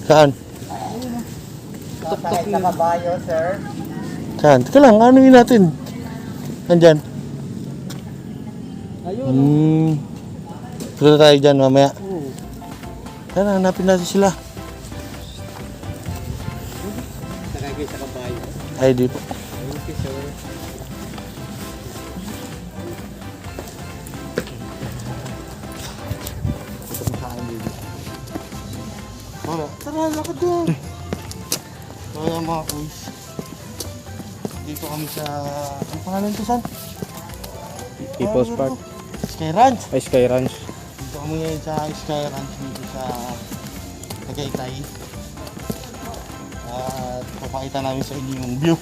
Saan? Sakay sa kabayo, sir. Saan? Teka lang, ano yun natin? Nandyan. Ayun. Punta tayo dyan mamaya. Tara, hanapin natin sila. Sakay kayo sa kabayo. Ay, di po. Thank you, sir. Ito mo sa akin, baby. Wala. Tara, lakad doon. So, yan mga kuys. Dito kami sa... Ang pangalan ito, saan? People's Ano Park. ito? Sky Ranch. Ay, Sky Ranch. Dito kami ngayon sa Sky Ranch dito sa Tagaytay. At papakita namin sa inyo yung view.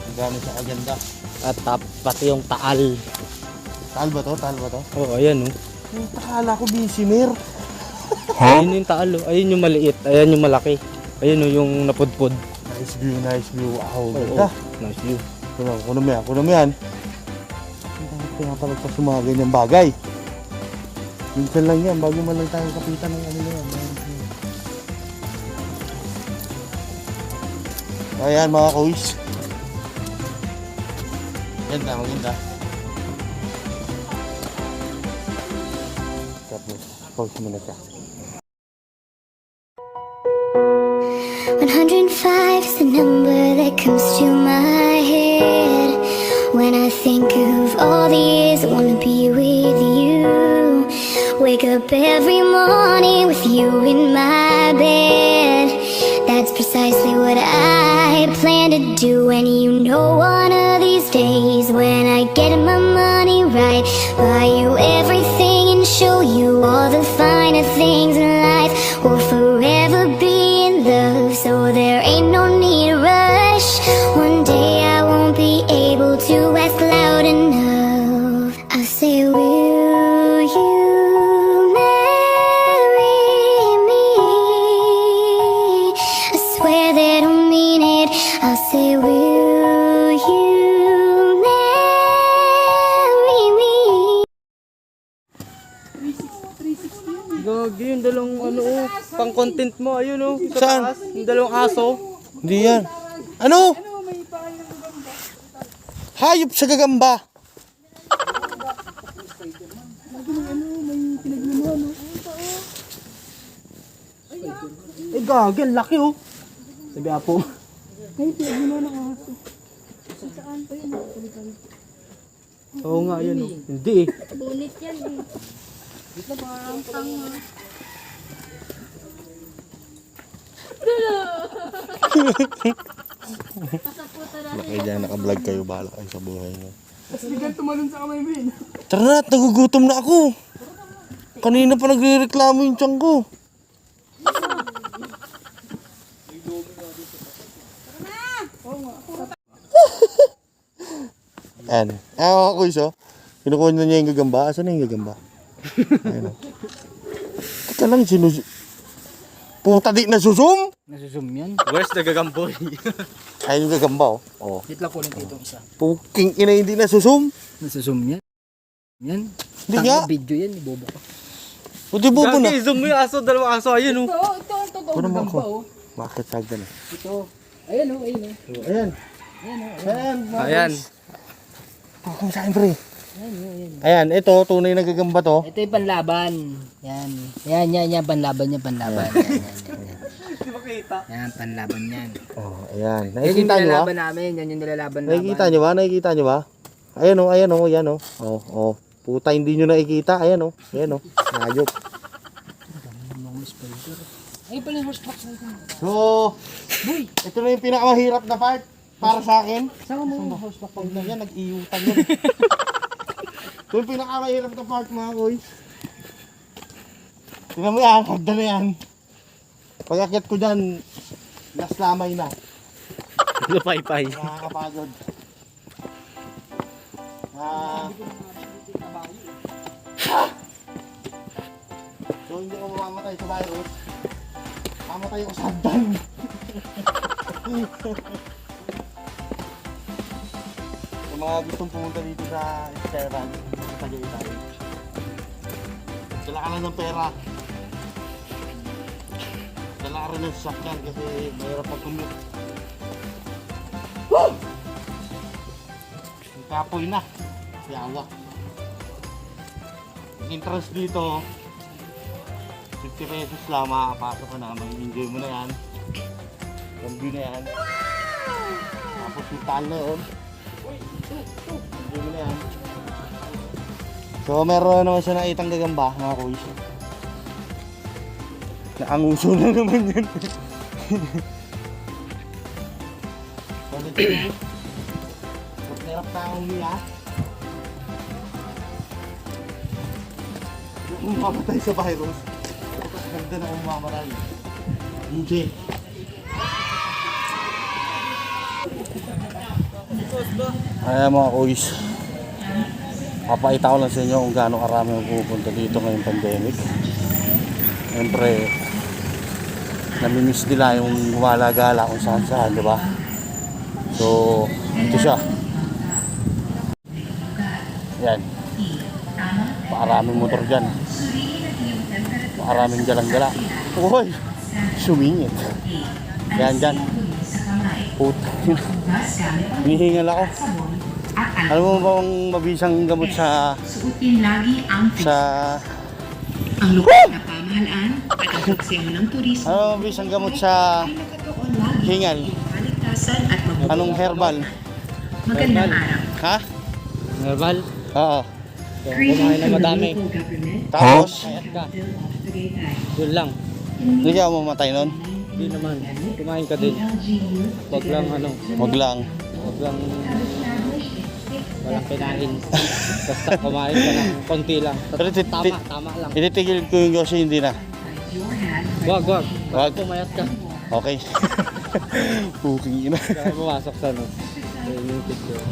Ang gano'n siya kaganda. At pati yung Taal. Taal ba to? Taal ba to? Oh, ayan oh. Yung takala ko Bisimir. Ayun yung Taal oh. Ayun yung maliit. Ayan yung malaki. Ayun oh, yung napudpud. Nice view, nice view. Wow, Oh, ganda. nice view. Kuno mo yan. Kaya pala sa mga ganyang bagay. Minsan lang yan, bago man lang tayo kapitan ng ano na yan. Ayan mga kuys. Ganda, maganda. Tapos, pause muna siya. 105 is the number that comes to my head when I think of all the years I wanna be with you. Wake up every morning with you in my bed. That's precisely what I plan to do. And you know one of these days when I get my money right, buy you everything and show you all the finer things in life. We'll forever be in love, so there ain't no need to rush. One day I won't be able to ask loud enough. I say, will you marry me? I swear that I mean it. I'll say, will you marry me? Gagi, yung dalawang ano oh. Pang content mo. Ayun oh. Sa Saan? taas. Yung dalawang aso. Hindi yan. Ano? Hayop sa gagamba. Eh gagi, ang laki oh. Sabi apo. Oo nga, yun oh. Hindi eh. Bunit yan eh. Parang tanga. Bakit dyan naka-vlog kayo, bahala kayo sa buhay nyo. Tapos bigyan tumalon sa kamay mo yun. Tara na, nagugutom na ako. Kanina pa nagre-reklamo yung tiyan ko. Ayan. Ayan ako iso. Kinukuha na niya yung gagamba. Asan na yung gagamba? Ayan o. Teka lang, puta di nasusum? Nasusum yan. Where's the gagamboy? Ayan yung gagamba o. Oh. Wait lang kunin dito isa. Puking ina hindi nasusum. Nasusum yan. Yan. Hindi nga. Video yan, ibobo ka. Buti bubo na. Gagi, zoom mo yung aso, dalawang aso. Ayun oh. Ito. Kuno mo ako. Bakit sagdan eh? Ito. Ayun oh, ayun oh. So, ayan. Ayan. Ayan. Kung sa akin, pre. Ayan, ito, tunay na gagamba to. Ito yung panlaban. Yan. Yan, panlaban yan, panlaban. Yan. Hindi makita. Yan, panlaban yan. Oh, ayan. Yan yung Nakikita nyo ba? nilalaban namin, yan yung nilalaban Nakikita nyo ba? Nakikita nyo ba? Ayan o, ayan o, ayan o. Oh, oh. Puta, hindi nyo nakikita. Ayan o, ayan o. Hayop. Ayun pala yung horseback sa ito. So, ito na yung pinakamahirap na part para sa akin. Saan mo yung horseback? Pag na yan, nag-iutan yan. Ito yung pinakamahirap na part mga boys. Tingnan mo yan, hagda na yan. Pag-akyat ko dyan, laslamay na. Lupay-pay. Nakakapagod. So hindi ko mamamatay sa virus. Mamatay ako sa hagdan. Yung mga gustong pumunta dito sa Esteban, sa Tagaytay. Dala ka lang ng pera. wala rin ang sasakyan kasi mahirap pag-commute. Kapoy na. Yawa. Entrance dito, 50 pesos lang, makakapasok ka na. Enjoy mo na yan. Yung view na yan. Tapos yung taal na yun. Enjoy mo na yan. So meron naman siya nakitang gagamba, mga kuys. Naanguso na naman yun. Balik ko. Hirap na akong hiya. Yung mamatay sa virus. Tapos ganda na akong mamaral. Hindi. Ayan mga kuys. Papakita ko lang sa inyo kung gaano karami ang pupunta dito ngayong pandemic. Siyempre, namimiss nila yung gumala-gala kung saan-saan, di ba? So, ito siya. Yan. Paaraming motor dyan. Paaraming galang-gala. Uy! Sumingit. Yan dyan. Puta. Hinihingal ako. Alam mo bang mabisang gamot sa ang lokal na pamahalaan at ang konseho ng turismo ano mabisang gamot sa ay nakatuon lagi hingal? kaligtasan at mabubuting Anong herbal? Magandang araw. Ha? Normal. Oo. Kumain na madami. Local government, Tapos, Kayat ka. Tagaytay. Yun lang. hindi ka mamatay nun? Hindi naman. Kumain ka din. Wag lang ano. Wag lang. Wag lang walang kinain. Basta kumain ka ng konti lang. Pero Tama lang. ititigil ko yung Yossi, hindi na. Wag. Wag. Pumayat ka. Okay. Puking ina. Kaya pumasok sa ano. Yung picture.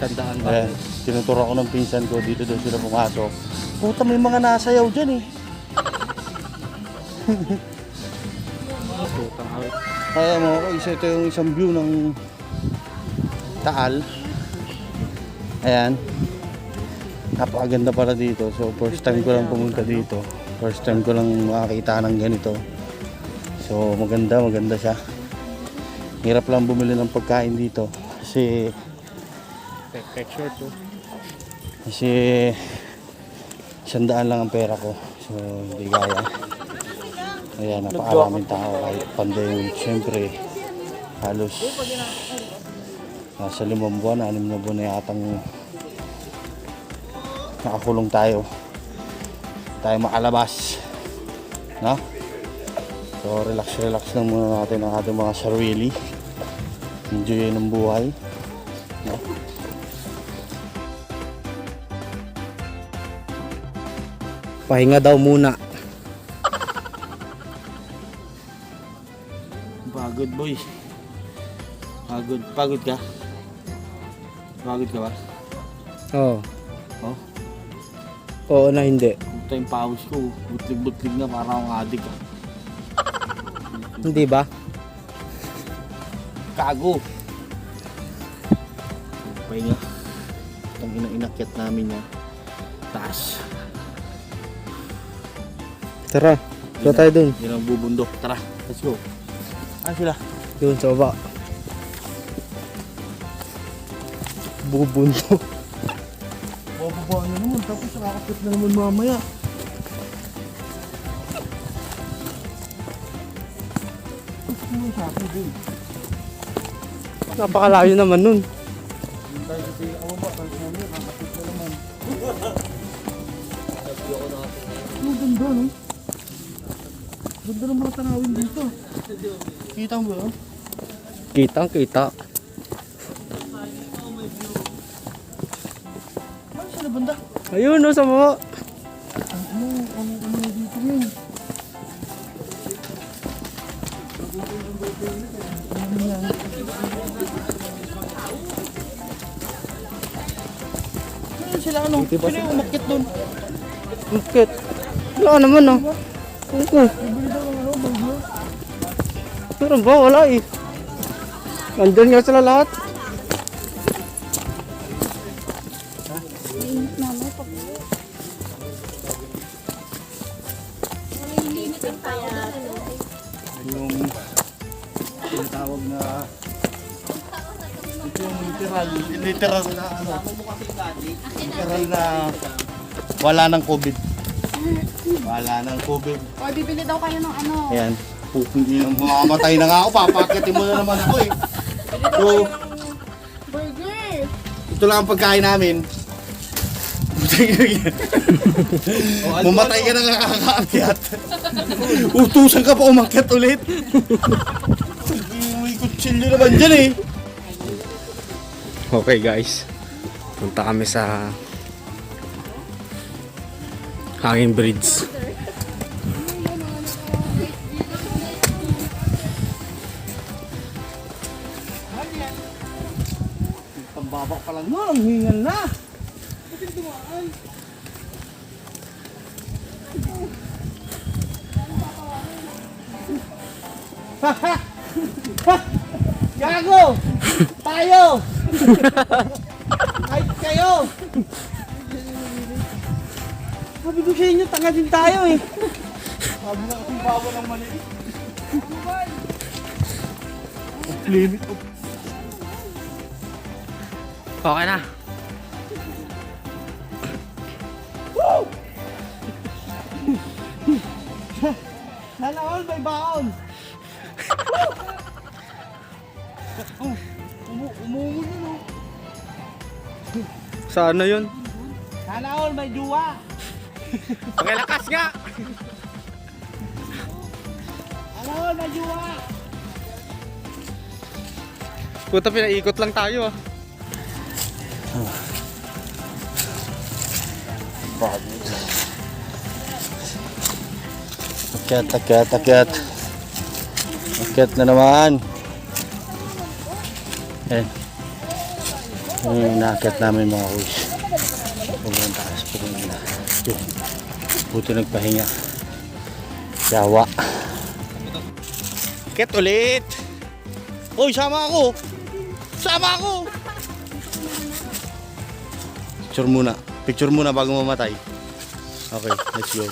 Tandaan ba? Ayan, tinuturo ko ng pinsan ko, dito daw sila pumasok. Puta, may mga nasayaw dyan eh. Putang out. Kaya mo, ito yung isang view ng Taal. Ayan. Napakaganda pala dito. So first time ko lang pumunta dito. First time ko lang makakita ng ganito. So maganda siya. Hirap lang bumili ng pagkain dito. Kasi Picture to. 100 lang ang pera ko. So hindi kaya. Ayan, napakaraming tao kahit pandemic. Siyempre, halos nasa 5 buwan, 6 na buwan na yatang nakakulong tayo makalabas, no? So relax lang muna natin ang ating mga sarili, enjoy ng buhay, no? Pahinga daw muna. Pagod boy, pagod ka ba? Oo. Oh? Oo na hindi. Ito yung pawis ko, butlig na, parang akong adik ah. Hindi ba? Kago. Pahinga. Ang inakyat namin niya. Taas. Tara. Tara tayo dun. Yun ang bubundok. Tara, let's go. Ah, sila. Yun sa baba. Bubundok. Bababa na naman, tapos nakakapit na naman mamaya. Gusto mo yung sabi din. Napakalayo naman nun. Yung tayo sa pinakababa, tayo sa mamaya, nakakapit na naman. Ang ganda, no? Ganda ng mga tanawin dito. Kita mo ba yun? Kita. Ano sila banda? Ayun no sa baba. Ano dito yun? Ano sila ano? Sila yung umakyat doon. Bakit? Wala naman ah. Okay. Pero ba? Wala eh. Nandun nga sila lahat. tinatawag na ito yung literal na ano, literal na wala ng COVID. Wala ng COVID. O, bibili daw kayo ng ano. Ayan, mamamatay na nga ako, papakitin mo na naman ako eh. So, Burger! ito lang ang pagkain namin. Mamatay ka na kakaakyat. Utusan ka pa umakyat ulit. May kutsilyo naman dyan eh. Okay guys, punta kami sa Hanging Bridge. Pambaba pa lang nun, ang hingal na. Gago! Tayo! Kahit kayo! Sabi ko sa inyo, tanga din tayo eh. Sabi na kasing bawa ng maliit. Off limit, off. Okay na. Sana all may baon. Umungon yun oh. Sana yun? Sana all may duwa. Pakilakas nga! Sana all may duwa. Puta, pinaikot lang tayo ah. Akyat. Akyat na naman. Eh. Yung inaakyat namin mga kuys. Pumunta taas po nila. Buti nagpahinga. Yawa. Akyat ulit. Uy, sama ako. Sama ako. Picture muna bago mamatay. Okay, let's go.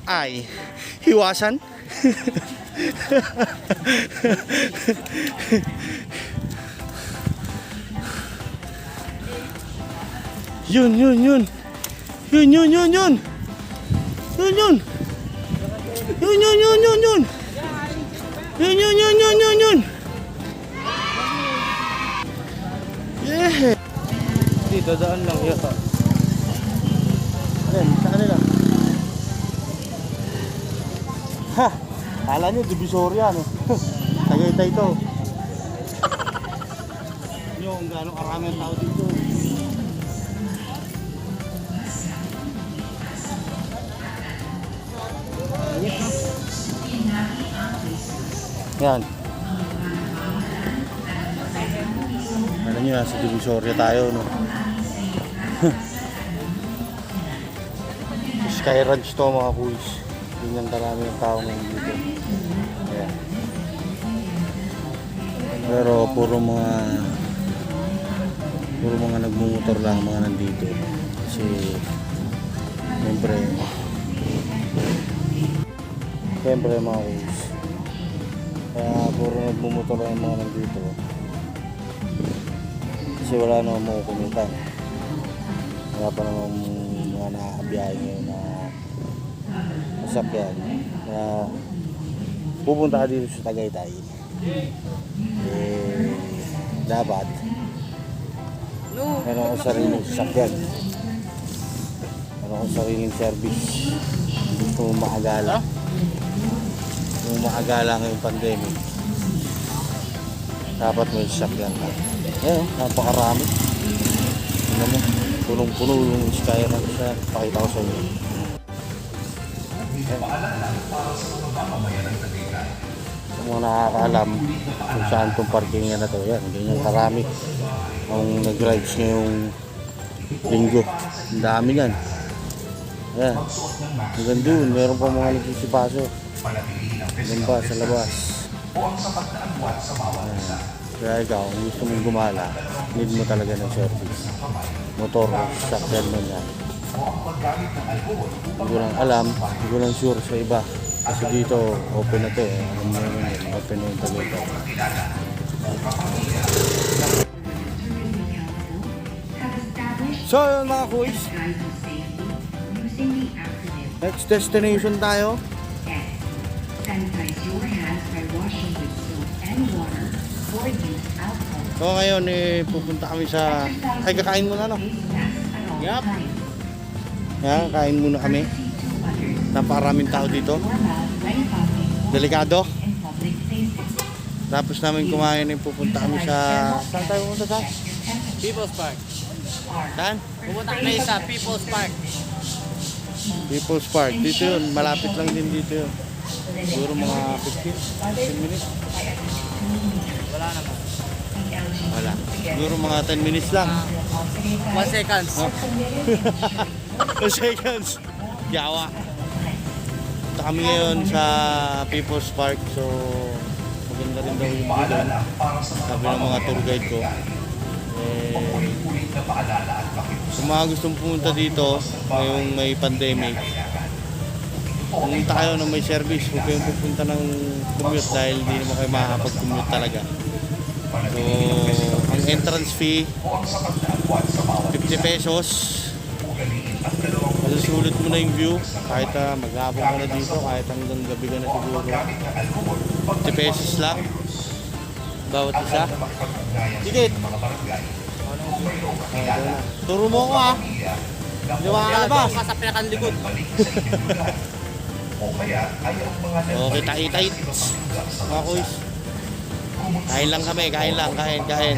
Ay, hiwasan. Yun. Yun. Yeah. Hindi, dadaan lang yata. Ayan, sa kanila. Ha! Kala nyo, Divisoria, no? Tagaytay ito. Yung gano'ng karami ang tao dito. Yan. Alam nyo, nasa Divisoria tayo, no? Sky Ranch to mga kuys. Ganyan karami yung tao ngayon dito. Ayan. Pero puro mga nagmumotor lang mga nandito. Kasi siyempre mga kuys. Kaya puro nagmumotor lang mga nandito. Kasi wala namang makukumitan. Wala pa namang mga nakakabiyahe ngayon na masakyan na pupunta ka dito sa Tagaytay. Dapat meron akong sariling sasakyan, meron akong sariling service. Gusto mo maagala ngayong pandemic, dapat may sasakyan ka. Ayan, napakarami. Tingnan mo, punong-puno yung Sky Ranch na pakita ko sa inyo. Sa mga nakakaalam kung saan itong parking na to, yan, ganyan karami ang nag-rides ngayong linggo. Ang dami yan. Yan, hanggang doon meron pa mga nagsisipaso hanggang ba sa labas. Kaya ikaw, kung gusto mong gumala, need mo talaga ng service, motor, sakyan mo yan. Hindi ko lang alam, hindi ko lang sure sa iba. Kasi dito, open na to eh. Alam mo naman yun, open na yung Tagaytay. So yun mga kuys, next destination tayo. Sanitize your hands by washing with soap and water or use alcohol. So ngayon pupunta kami sa... Ay, kakain muna no? Yup. Yan, kain muna kami. Napakaraming tao dito. Delikado. Tapos namin kumain pupunta kami sa... Saan tayo pupunta sa? People's Park. Saan? Pumunta kami sa People's Park. People's Park. Dito yun. Malapit lang din dito yun. Siguro mga 15 minutes. Wala naman. Wala. Siguro mga 10 minutes lang. 1 seconds. 2 seconds. Yawa. Punta kami ngayon sa People's Park. So, maganda rin daw yung view doon. Sabi ng mga tour guide ko. Kung mga gustong pumunta dito ngayong may pandemic, pumunta kayo ng may service. Huwag kayong pupunta ng commute dahil hindi naman kayo makakapag-commute talaga. So, ang entrance fee 50 pesos. Masusulit mo na yung view kahit maghapon ka na dito, kahit hanggang gabi ka na siguro. 50 pesos lang bawat isa. Digit! Turo mo ko ha. Hindi makakalabas. Ka sa pinakalikod. Okay, tait. Mga kuys. Kain lang kami, kain lang, kain.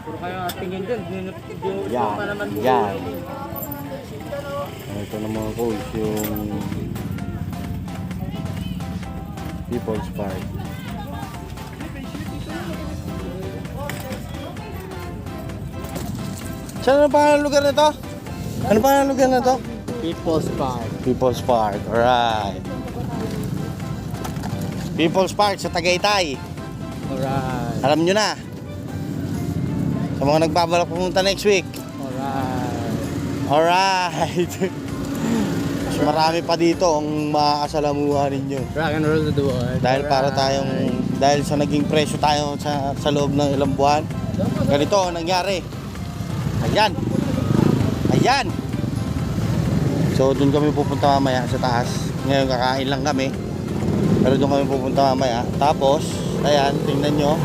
Puro kayo tingin dyan. Yan, yan. Ito na mga coach, yung People's Park. Saan ang pangalan ng lugar na to? Ano pangalan ng lugar na to? People's Park. People's Park, alright. People's Park sa Tagaytay. Alright. Alam nyo na. Sa mga nagbabalak pumunta next week. Alright. Alright. Mas marami pa dito ang makakasalamuhan ninyo. Rock and roll to the world. Dahil sa naging presyo tayo sa loob ng ilang buwan. Ganito ang nangyari. Ayan. Ayan. So doon kami pupunta mamaya sa taas. Ngayon kakain lang kami. Pero doon kami pupunta mamaya. Tapos, ayan, tingnan nyo.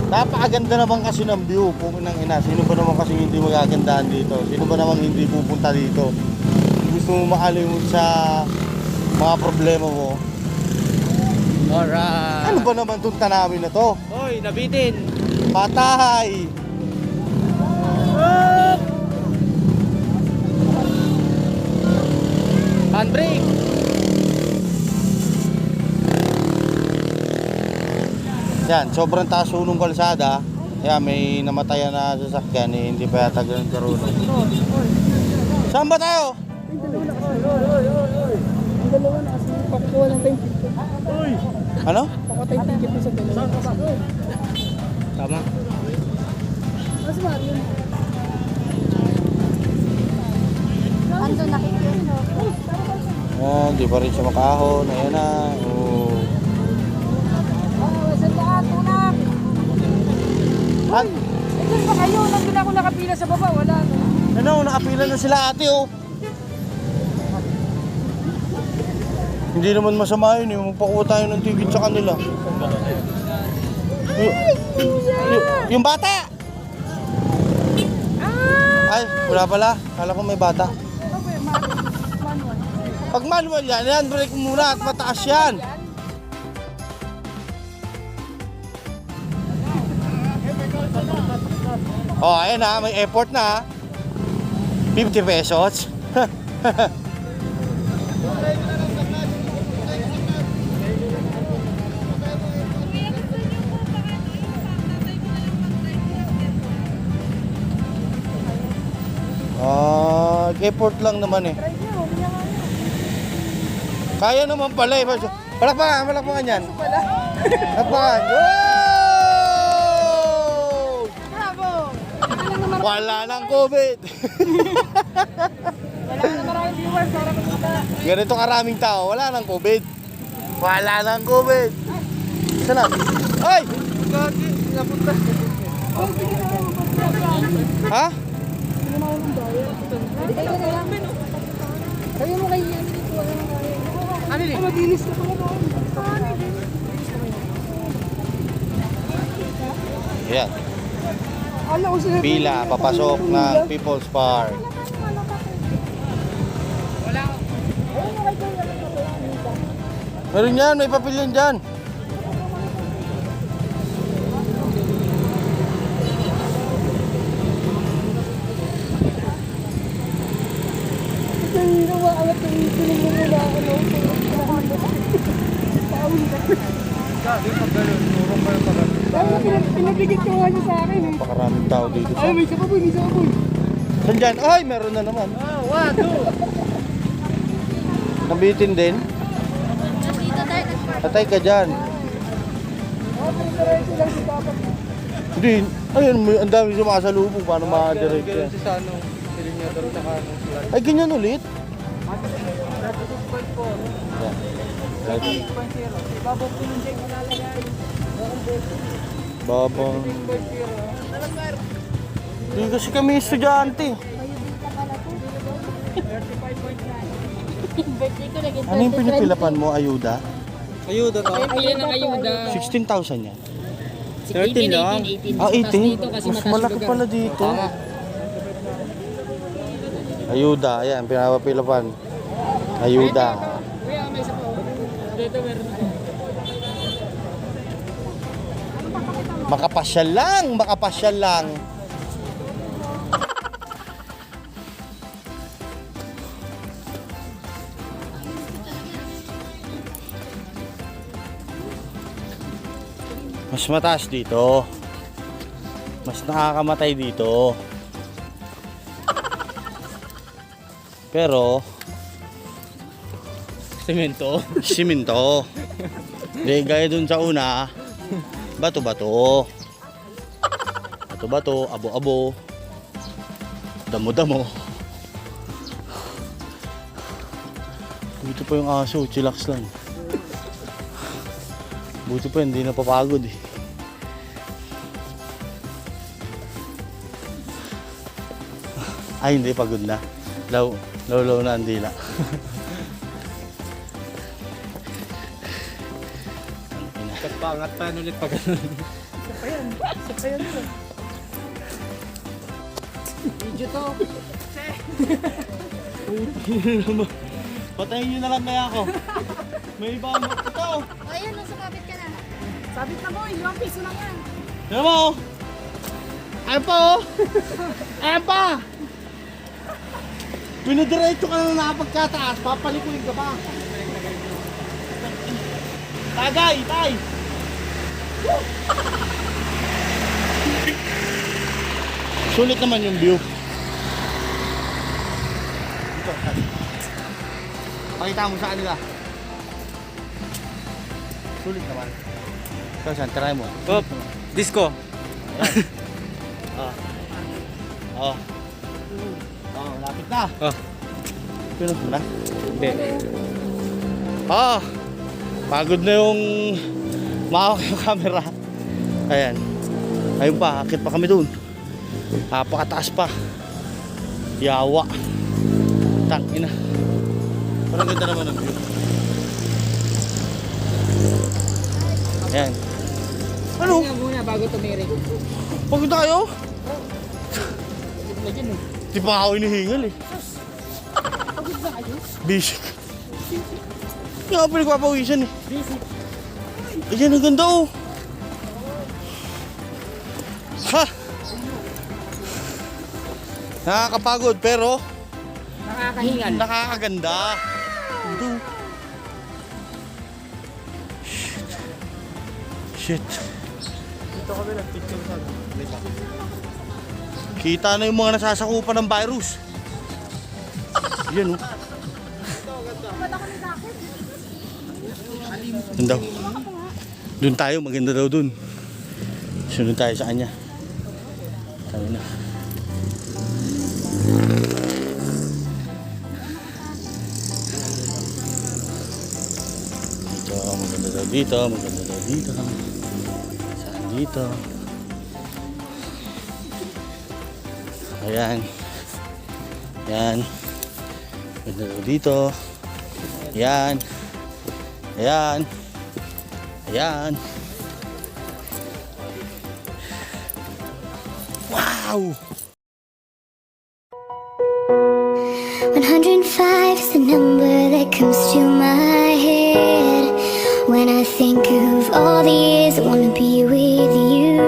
Napakaganda naman kasi ng view. Pumunang ina. Sino ba naman kasi hindi magagandaan dito? Sino ba naman hindi pupunta dito? Gusto mo makalimut sa mga problema mo. Alright. Ano ba naman itong tanawin na to? Hoy, nabitin. Patay! Handbrake. Yan, sobrang taas unong kalsada. Kaya may namatayan na sasakyan eh, hindi pa yata ganun karunong. Saan ba tayo? Ang dalawa na kasi pakukuha ng time ticket. Ano? Pakukuha time ticket mo sa dalawa. Tama. Mas Mario. Ando nakikita. Yan, di pa rin siya makahon. Ayan na. Oh. An? Ito pa kayo, nandun ako nakapila sa baba, wala na. Ano, nakapila na sila ate oh. Hindi naman masama yun eh. Magpakuha tayo ng ticket sa kanila. Yung bata! Ay, wala pala. Kala ko may bata. Pag manual yan, brake muna at mataas yan. Oh, ayan na, may airport na. 50 pesos. Airport lang naman eh. Kaya naman pala eh. Palakpakan yan. Palakpakan. Wala nang COVID. Wala na maraming viewers, para makita. Ganito karaming tao, wala nang COVID. Wala nang COVID. Saan na? Ay! Gagi, napunta. Ha? Sabi mo kayo yan dito, wala na kaya. Ano din? Mag-inis ka pala doon. Yan. Ala ko sila. Pila, papasok ng People's Park. Meron yan, may papel yan dyan. Hindi na maangat yung piling mo muna ako. Gagi, pag gano'n, turong kayo pag gano'n. Pinabigit ko nga niya sa akin eh. Napakaraming tao dito. Ay, may isa pa po, may isa pa po. Saan dyan? Ay, meron na naman. Oh, 1, 2. Nabitin din. Patay ka dyan. Hindi. Ayun, ang dami sumasalubong. Paano ma-direct yan? Si Sano, Pilinador, tsaka ano sila. Ay, ganyan ulit. 36.4. Yan. 6.0. Babok pinunjay ko lalagay. Babang. 6.0. Hindi kasi kami estudyante. Ano yung pinipilapan mo, ayuda? Ayuda to. Pili ng ayuda. 16,000 yan. 13 lang. 18. Ah, 18? Mas malaki pala dito. Ayuda, ayan, pinapapilapan. Ayuda. Kuya, may isa po. Dito meron. Makapasyal lang, makapasyal lang. Mas mataas dito. Mas nakakamatay dito. Pero Semento. siminto. Di gaya dun sa una, bato-bato. Bato-bato, abo-abo. Damo-damo. Buti pa yung aso, chillax lang. Buti pa hindi napapagod eh. Ay, hindi, pagod na. Law na ang dila. Kapangat pa ulit pag ganun. Video to. Patayin nyo na lang kaya ako. May iba mo. Ito! Ayun, sumabit ka na. Sabit na boy, 5 piso lang yan. Ano mo? Ayan pa oh! Ayan pa! Pinadiretso ka na nakapagkataas, papalikuin ka pa. Tagay! Tay! Sulit naman yung view. Dito, tay. Pakita mo sa kanila. Sulit naman. Ikaw saan, try mo. Hop, disco. Oh. Oh, lapit na. Oh. Pinot mo na. Hindi. Pagod na yung mahawak yung camera. Ayan. Ayun pa, akit pa kami dun. Napakataas pa. Yawa. Tangina. Parang ganda naman ang view. Ayan. Ano? Nga muna bago tumirik. Pagod na kayo? Na dyan eh. Di pa ako inihingal eh. Basic. Hindi nga pa nagpapawisan eh. Ayan, ang ganda oh. Ha! Nakakapagod pero Nakakahingal. nakakaganda. Ito. Shit. Dito kami nag-picture sa Kita na yung mga nasasakupan ng virus. Yan oh. Doon daw. Doon tayo, maganda daw doon. Sunod tayo sa kanya. Tayo na. Dito, maganda daw dito, maganda daw dito. Saan dito? Ayan. Ayan. Maganda daw dito. Ayan. Ayan. Ayan. Wow! 105 is the number that comes to my head when I think of all the years I wanna be with you.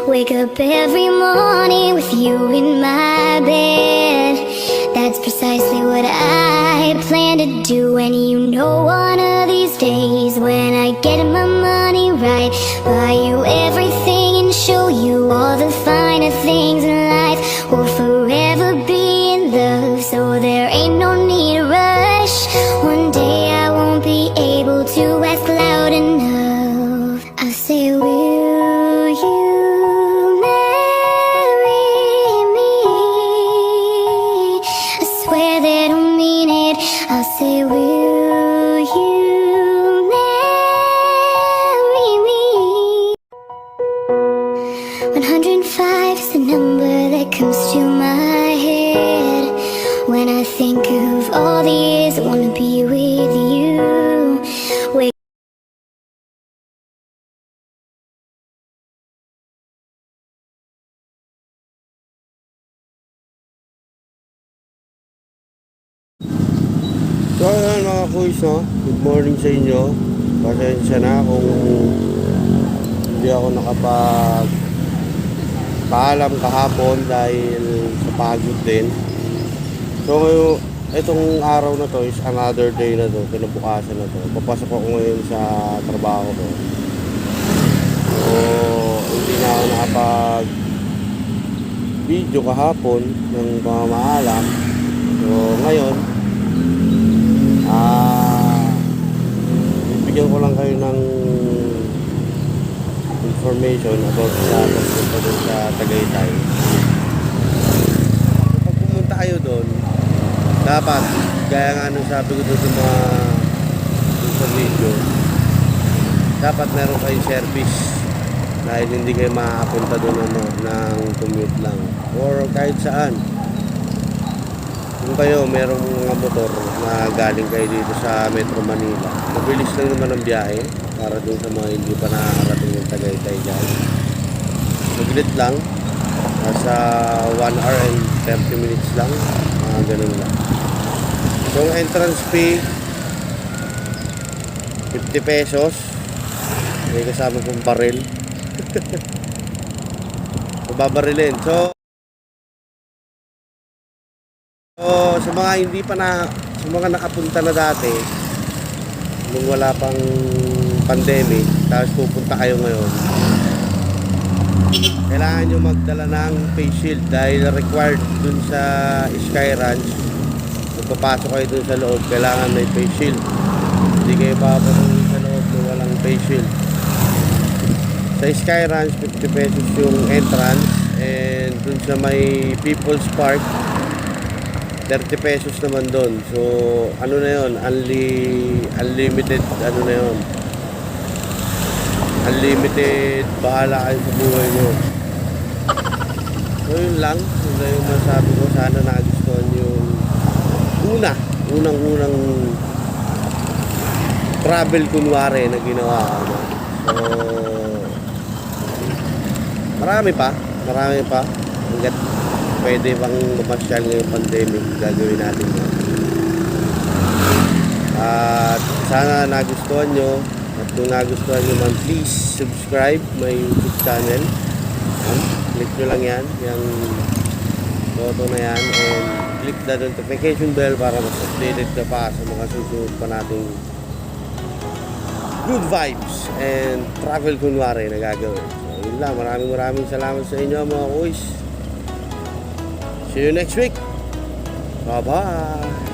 Wake up every morning with you in my bed. That's precisely what I plan to do. And you know one of these days when I get my money right, buy you everything and show you all the finer things in life. We'll forever be in love, so there ain't no need to rush. One day I won't be able to ask loud enough. I say, will you marry me? I swear that I mean it. I'll say, will you marry me? 105 is the number that comes to my head when I think of all the years I wanna be with you. Wake So ayan mga kuys, no? Good morning sa inyo. Pasensya na kung hindi ako nakapag paalam kahapon dahil sa pagod din. So itong araw na to is another day na to, kinabukasan na to. Papasok ako ngayon sa trabaho ko. So hindi na ako nakapag video kahapon ng pamamaalam. So ngayon bibigyan ko lang kayo ng information about sa pagpunta doon sa Tagaytay. Kapag pumunta kayo doon, dapat, gaya nga nung sabi ko doon sa video, dapat meron kayong service dahil hindi kayo makakapunta doon ng commute lang or kahit saan. Kung kayo merong mga motor na galing kayo dito sa Metro Manila, mabilis lang naman ang biyahe para dun sa mga hindi pa nakakarating ng Tagaytay dyan. Maglit lang, nasa 1 hour and 30 minutes lang, ganun lang. So ang entrance fee 50 pesos, may kasama pong baril. So babarilin. So sa mga hindi pa sa mga nakapunta na dati nung wala pang pandemic, tapos pupunta kayo ngayon, kailangan nyo magdala ng face shield dahil required dun sa Sky Ranch. Magpapasok kayo dun sa loob, kailangan may face shield. Hindi kayo papapunta sa loob na walang face shield. Sa Sky Ranch 50 pesos yung entrance, and dun sa may People's Park 30 pesos naman doon. So, ano na yun? Unlimited, ano na yun? Unlimited, bahala kayo sa buhay nyo. So, yun lang. Yun lang yung masabi ko. Sana nagustuhan yung unang travel kunwari na ginawa ko. So, marami pa. Hanggat pwede bang lumasyal ngayong pandemic, gagawin natin yun. At sana nagustuhan nyo. At kung nagustuhan nyo man, please subscribe my YouTube channel. Click nyo lang yan, yung photo na yan, and click the notification bell para mas updated ka pa sa mga susunod pa nating good vibes and travel kunwari na gagawin. So yun lang, maraming salamat sa inyo mga kuys. See you next week. Bye-bye.